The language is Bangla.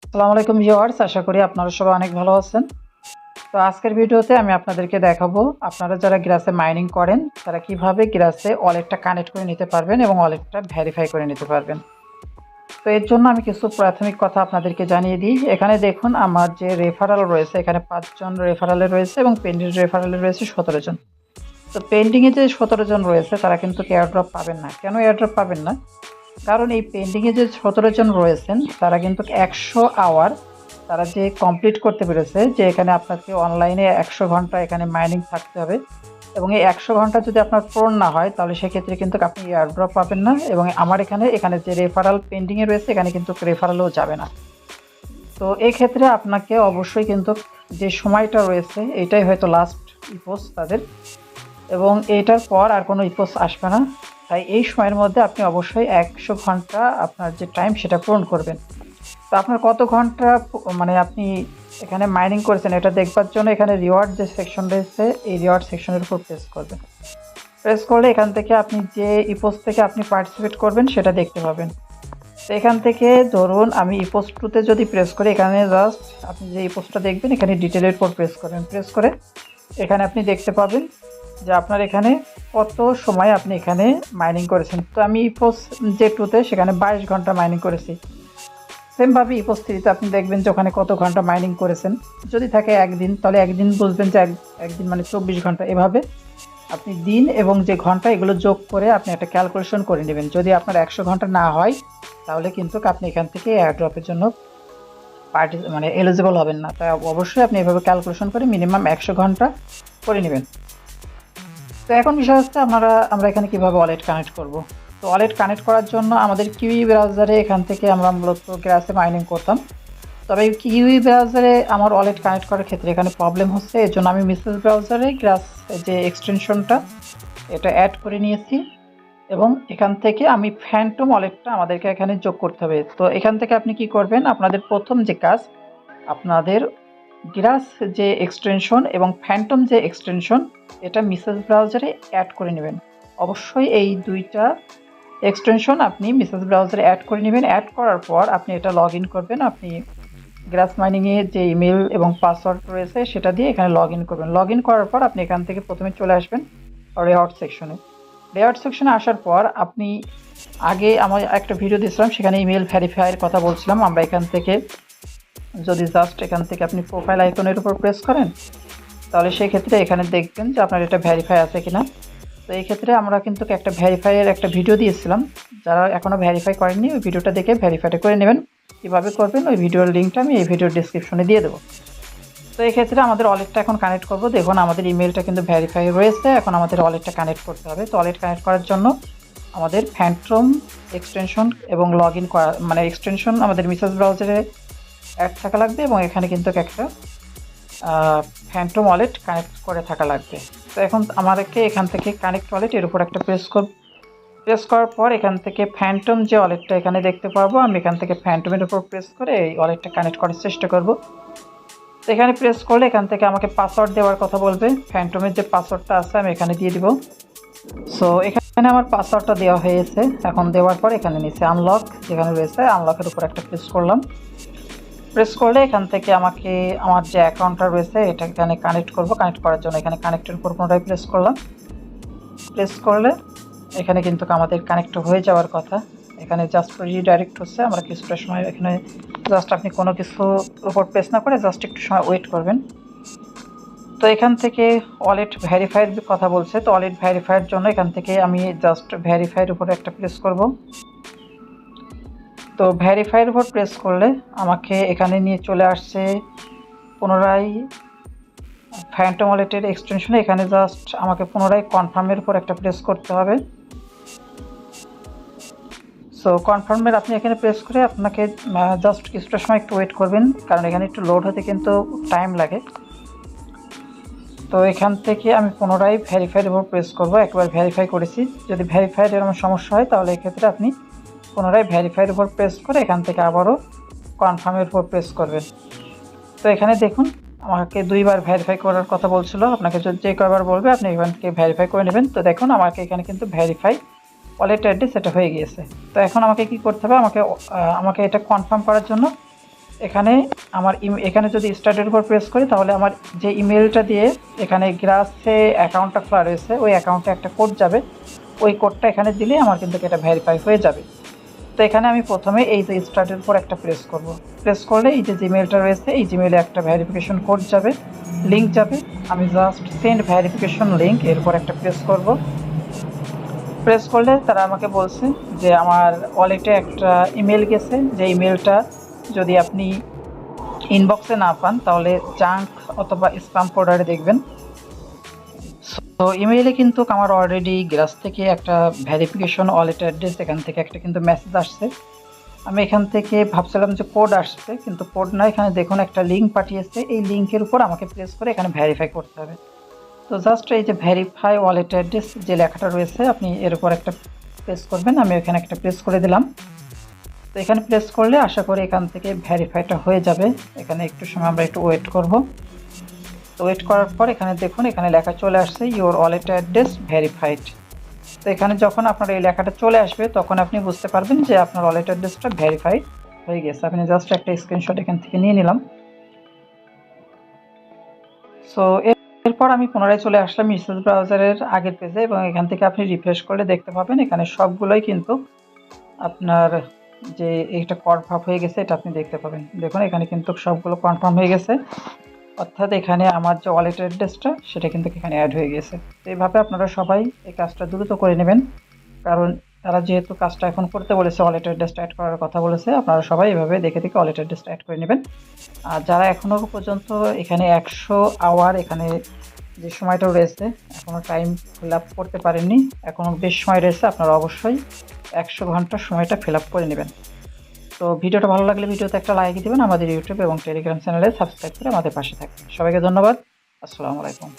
আসসালামু আলাইকুম ভিউয়ার্স, আশা করি আপনারা সবাই অনেক ভালো আছেন। তো আজকের ভিডিওতে আমি আপনাদেরকে দেখাবো আপনারা যারা গ্রাসে মাইনিং করেন তারা কিভাবে গ্রাসে ওয়ালেটটা কানেক্ট করে নিতে পারবেন এবং ওয়ালেটটা ভেরিফাই করে নিতে পারবেন। তো এর জন্য আমি কিছু প্রাথমিক কথা আপনাদেরকে জানিয়ে দিই। এখানে দেখুন আমার যে রেফারাল রয়েছে, এখানে ৫ জন রেফারালে রয়েছে এবং পেন্ডিং রেফারালে রয়েছে ১৭ জন। তো পেন্ডিংয়ে যে ১৭ জন রয়েছে তারা কিন্তু এয়ারড্রপ পাবেন না। কেন এয়ারড্রপ পাবেন না? কারণ এই পেন্ডিংয়ে যে ১৭ জন রয়েছেন তারা কিন্তু ১০০ আওয়ার তারা যে কমপ্লিট করতে পেরেছে, যে এখানে আপনাকে অনলাইনে ১০০ ঘন্টা এখানে মাইনিং থাকতে হবে এবং এই ১০০ ঘন্টা যদি আপনার পূরণ না হয় তাহলে সেক্ষেত্রে কিন্তু আপনি এয়ারড্রপ পাবেন না এবং আমার এখানে যে রেফারাল পেন্ডিংয়ে রয়েছে এখানে কিন্তু রেফারালও যাবে না। তো এক্ষেত্রে আপনাকে অবশ্যই কিন্তু যে সময়টা রয়েছে এটাই হয়তো লাস্ট ইপোস তাদের, এবং এইটার পর আর কোনো ইপোস আসবে না। তাই এই সময়ের মধ্যে আপনি অবশ্যই ১০০ ঘন্টা আপনার যে টাইম সেটা পূরণ করবেন। তো আপনার কত ঘন্টা মানে আপনি এখানে মাইনিং করেছেন এটা দেখবার জন্য এখানে রিওয়ার্ড যে সেকশন রয়েছে এই রিওয়ার্ড সেকশনের উপর প্রেস করবেন। প্রেস করলে এখান থেকে আপনি যে ইপোস থেকে আপনি পার্টিসিপেট করবেন সেটা দেখতে পাবেন। তো এখান থেকে ধরুন আমি ইপোস 2তে যদি প্রেস করি, এখানে জাস্ট আপনি যে ইপোসটা দেখবেন এখানে ডিটেলের উপর প্রেস করবেন। প্রেস করে এখানে আপনি দেখতে পাবেন যে আপনার এখানে কত সময় আপনি এখানে মাইনিং করেছেন। তো আমি ইপোস যে 2তে সেখানে 22 ঘন্টা মাইনিং করেছি। সেমভাবে ইপোস 3তে আপনি দেখবেন যে ওখানে কত ঘন্টা মাইনিং করেছেন। যদি থাকে একদিন তাহলে একদিন বুঝবেন যে একদিন মানে 24 ঘন্টা। এভাবে আপনি দিন এবং যে ঘন্টা এগুলো যোগ করে আপনি একটা ক্যালকুলেশন করে নেবেন। যদি আপনার ১০০ ঘন্টা না হয় তাহলে কিন্তু আপনি এখান থেকে এয়ারড্রপের জন্য মানে এলিজিবল হবেন না। তাই অবশ্যই আপনি এভাবে ক্যালকুলেশন করে মিনিমাম ১০০ ঘন্টা করে নেবেন। তো এখন বিষয় হচ্ছে আমরা এখানে কিভাবে ওয়ালেট কানেক্ট করব। তো ওয়ালেট কানেক্ট করার জন্য আমাদের কিউই ব্রাউজারে এখান থেকে আমরা মূলত গ্রাসে মাইনিং করতাম। তবে কিউই ব্রাউজারে আমার ওয়ালেট কানেক্ট করার ক্ষেত্রে এখানে প্রবলেম হচ্ছে, এর জন্য আমি মেসেজ ব্রাউজারে গ্রাস যে এক্সটেনশনটা এটা অ্যাড করে নিয়েছি এবং এখান থেকে আমি ফ্যান্টম ওয়ালেটটা আমাদেরকে এখানে যোগ করতে হবে। তো এখান থেকে আপনি কি করবেন, আপনাদের প্রথম যে কাজ আপনাদের গ্রাস যে এক্সটেনশন এবং ফ্যান্টম যে এক্সটেনশন এটা মেসেজ ব্রাউজারে অ্যাড করে নেবেন। অবশ্যই এই দুইটা এক্সটেনশন আপনি মেসেজ ব্রাউজারে অ্যাড করে নেবেন। অ্যাড করার পর আপনি এটা লগ ইন করবেন। আপনি গ্রাস মাইনিংয়ে যে ইমেল এবং পাসওয়ার্ড রয়েছে সেটা দিয়ে এখানে লগ ইন করবেন। লগ ইন করার পর আপনি এখান থেকে প্রথমে চলে আসবেন রেওয়ার্ড সেকশনে। রেওয়ার্ড সেকশনে আসার পর আপনি আগে আমার একটা ভিডিও দিয়েছিলাম, সেখানে ইমেল ভেরিফাইয়ের কথা বলছিলাম। আমরা এখান থেকে যদি জাস্ট এখান থেকে আপনি প্রোফাইল আইকনের উপর প্রেস করেন তাহলে সেই ক্ষেত্রে এখানে দেখবেন যে আপনার এটা ভেরিফাই আছে কিনা। তো এই ক্ষেত্রে আমরা কিন্তু একটা ভেরিফাইয়ের একটা ভিডিও দিয়েছিলাম, যারা এখনও ভেরিফাই করেননি ওই ভিডিওটা দেখে ভেরিফাইটা করে নেবেন। কীভাবে করবেন ওই ভিডিওর লিঙ্কটা আমি এই ভিডিওর ডিসক্রিপশনে দিয়ে দেবো। তো এই ক্ষেত্রে আমাদের ওয়ালেটটা এখন কানেক্ট করব। দেখুন আমাদের ইমেলটা কিন্তু ভেরিফাই রয়েছে, এখন আমাদের ওয়ালেটটা কানেক্ট করতে হবে। তো ওয়ালেট কানেক্ট করার জন্য আমাদের ফ্যান্টম এক্সটেনশন এবং লগ ইন করা মানে এক্সটেনশন আমাদের মেসেজ ব্রাউজারে অ্যাড থাকা লাগবে এবং এখানে কিন্তু একটা ফ্যান্টম ওয়ালেট কানেক্ট করে থাকা লাগবে। তো এখন আমাদেরকে এখান থেকে কানেক্ট ওয়ালেট এর উপর একটা প্রেস করার পর এখান থেকে ফ্যান্টম যে ওয়ালেটটা এখানে দেখতে পারবো, আমি এখান থেকে ফ্যান্টমের উপর প্রেস করে এই ওয়ালেটটা কানেক্ট করার চেষ্টা করব। তো এখানে প্রেস করলে এখান থেকে আমাকে পাসওয়ার্ড দেওয়ার কথা বলবে। ফ্যান্টমের যে পাসওয়ার্ডটা আছে আমি এখানে দিয়ে দিব। সো এখানে আমার পাসওয়ার্ডটা দেওয়া হয়েছে। এখন দেওয়ার পর এখানে নিচে আনলক যেখানে রয়েছে আনলকের উপর একটা প্রেস করলাম। প্রেস করলে এখান থেকে আমাকে আমার যে অ্যাকাউন্টটা রয়েছে এটা এখানে কানেক্ট করব। কানেক্ট করার জন্য এখানে কানেক্টের উপর পুনরায় প্রেস করলাম। প্রেস করলে এখানে কিন্তু আমাদের কানেক্ট হয়ে যাওয়ার কথা। এখানে জাস্ট রিডাইরেক্ট হচ্ছে। আমরা কিছুটা সময় এখানে জাস্ট আপনি কোনো কিছুর উপর প্রেস না করে জাস্ট একটু সময় ওয়েট করবেন। তো এখান থেকে ওয়ালেট ভেরিফাইয়ের কথা বলছে। তো ওয়ালেট ভেরিফাইয়ের জন্য এখান থেকে আমি জাস্ট ভেরিফাইয়ের উপরে একটা প্রেস করব। তো ভেরিফাইয়ের উপর প্রেস করলে আমাকে এখানে নিয়ে চলে আসছে পুনরায় ফ্যান্টম ওয়ালেটের এক্সটেনশনে। এখানে জাস্ট আমাকে পুনরায় কনফার্মের উপর একটা প্রেস করতে হবে। সো কনফার্মের আপনি এখানে প্রেস করে আপনাকে জাস্ট কিছুটা সময় একটু ওয়েট করবেন, কারণ এখানে একটু লোড হতে কিন্তু টাইম লাগে। তো এখান থেকে আমি পুনরায় ভেরিফাইয়ের উপর প্রেস করব। একবার ভেরিফাই করেছি, যদি ভেরিফাইয়ের এরকম সমস্যা হয় তাহলে এক্ষেত্রে আপনি পুনরায় ভেরিফাইয়ের উপর প্রেস করে এখান থেকে আবারও কনফার্মের উপর প্রেস করবেন। তো এখানে দেখুন আমাকে 2বার ভেরিফাই করার কথা বলছিল। আপনাকে যে কয়বার বলবে আপনি এখান থেকে ভেরিফাই করে নেবেন। তো দেখুন আমাকে এখানে কিন্তু ভেরিফাই ওয়ালেট অ্যাড্রেস এটা হয়ে গিয়েছে। তো এখন আমাকে কি করতে হবে, আমাকে এটা কনফার্ম করার জন্য এখানে আমার এখানে যদি স্টার্টের উপর প্রেস করি তাহলে আমার যে ইমেলটা দিয়ে এখানে গ্রাসে অ্যাকাউন্টটা খোলা রয়েছে ওই অ্যাকাউন্টে একটা কোড যাবে, ওই কোডটা এখানে দিলে আমার কিন্তু এটা ভেরিফাই হয়ে যাবে। তো এখানে আমি প্রথমে এই যে স্টার্টের উপর একটা প্রেস করব, প্রেস করলে এই যে জিমেলটা রয়েছে এই জিমেলে একটা ভেরিফিকেশন কোড যাবে, লিঙ্ক যাবে। আমি জাস্ট সেন্ড ভেরিফিকেশন লিঙ্ক এরপর একটা প্রেস করব। প্রেস করলে তারা আমাকে বলছে যে আমার ওয়ালেটে একটা ইমেল গেছে, যে ইমেলটা যদি আপনি ইনবক্সে না পান তাহলে জাঙ্ক অথবা স্প্যাম ফোল্ডারে দেখবেন। তো ইমেইলে কিন্তু আমার অলরেডি গ্রাস থেকে একটা ভেরিফিকেশন ওয়ালেট অ্যাড্রেস এখান থেকে একটা কিন্তু মেসেজ আসছে। আমি এখান থেকে ভাবছিলাম যে কোড আসছে, কিন্তু কোড না, এখানে দেখুন একটা লিঙ্ক পাঠিয়েছে, এই লিঙ্কের উপর আমাকে প্রেস করে এখানে ভেরিফাই করতে হবে। তো জাস্ট এই যে ভেরিফাই ওয়ালেট অ্যাড্রেস যে লেখাটা রয়েছে আপনি এর উপর একটা প্রেস করবেন, আমি এখানে একটা প্রেস করে দিলাম। তো এখানে প্রেস করলে আশা করি এখান থেকে ভেরিফাইটা হয়ে যাবে। এখানে একটু সময় আমরা একটু ওয়েট করব। তো ওয়েট করার পর এখানে দেখুন এখানে লেখা চলে আসছে ইওর ওয়ালেট অ্যাড্রেস ভেরিফাইড। তো এখানে যখন আপনার এই লেখাটা চলে আসবে তখন আপনি বুঝতে পারবেন যে আপনার ওয়ালেট অ্যাড্রেসটা ভেরিফাইড হয়ে গেছে। আপনি জাস্ট একটা স্ক্রিনশট এখান থেকে নিয়ে নিলাম। সো এরপর আমি পুনরায় চলে আসলাম মেসেজ ব্রাউজারের আগের পেজে এবং এখান থেকে আপনি রিফ্রেশ করলে দেখতে পাবেন এখানে সবগুলোই কিন্তু আপনার যে এইটা কনফার্ম হয়ে গেছে এটা আপনি দেখতে পাবেন। দেখুন এখানে কিন্তু সবগুলো কনফার্ম হয়ে গেছে, অর্থাৎ এখানে আমার যে ওয়ালেট অ্যাড্রেসটা সেটা কিন্তু এখানে অ্যাড হয়ে গেছে। তো এইভাবে আপনারা সবাই এই কাজটা দ্রুত করে নেবেন, কারণ তারা যেহেতু কাজটা এখন করতে বলেছে, ওয়ালেট অ্যাড্রেসটা অ্যাড করার কথা বলেছে, আপনারা সবাই এভাবে দেখে দেখে ওয়ালেট অ্যাড্রেসটা অ্যাড করে নেবেন। আর যারা এখনও পর্যন্ত এখানে 100 আওয়ার এখানে যে সময়টা রয়েছে এখনও টাইম ফিল আপ করতে পারেননি, এখনও বেশ সময় রয়েছে, আপনারা অবশ্যই 100 ঘন্টার সময়টা ফিল আপ করে নেবেন। তো ভিডিওটা ভালো লাগলে ভিডিওতে একটা লাইক দিবেন, আমাদের ইউটিউব এবং টেলিগ্রাম চ্যানেলে সাবস্ক্রাইব করে আমাদের পাশে থাকবেন। সবাইকে ধন্যবাদ। আসসালামু আলাইকুম।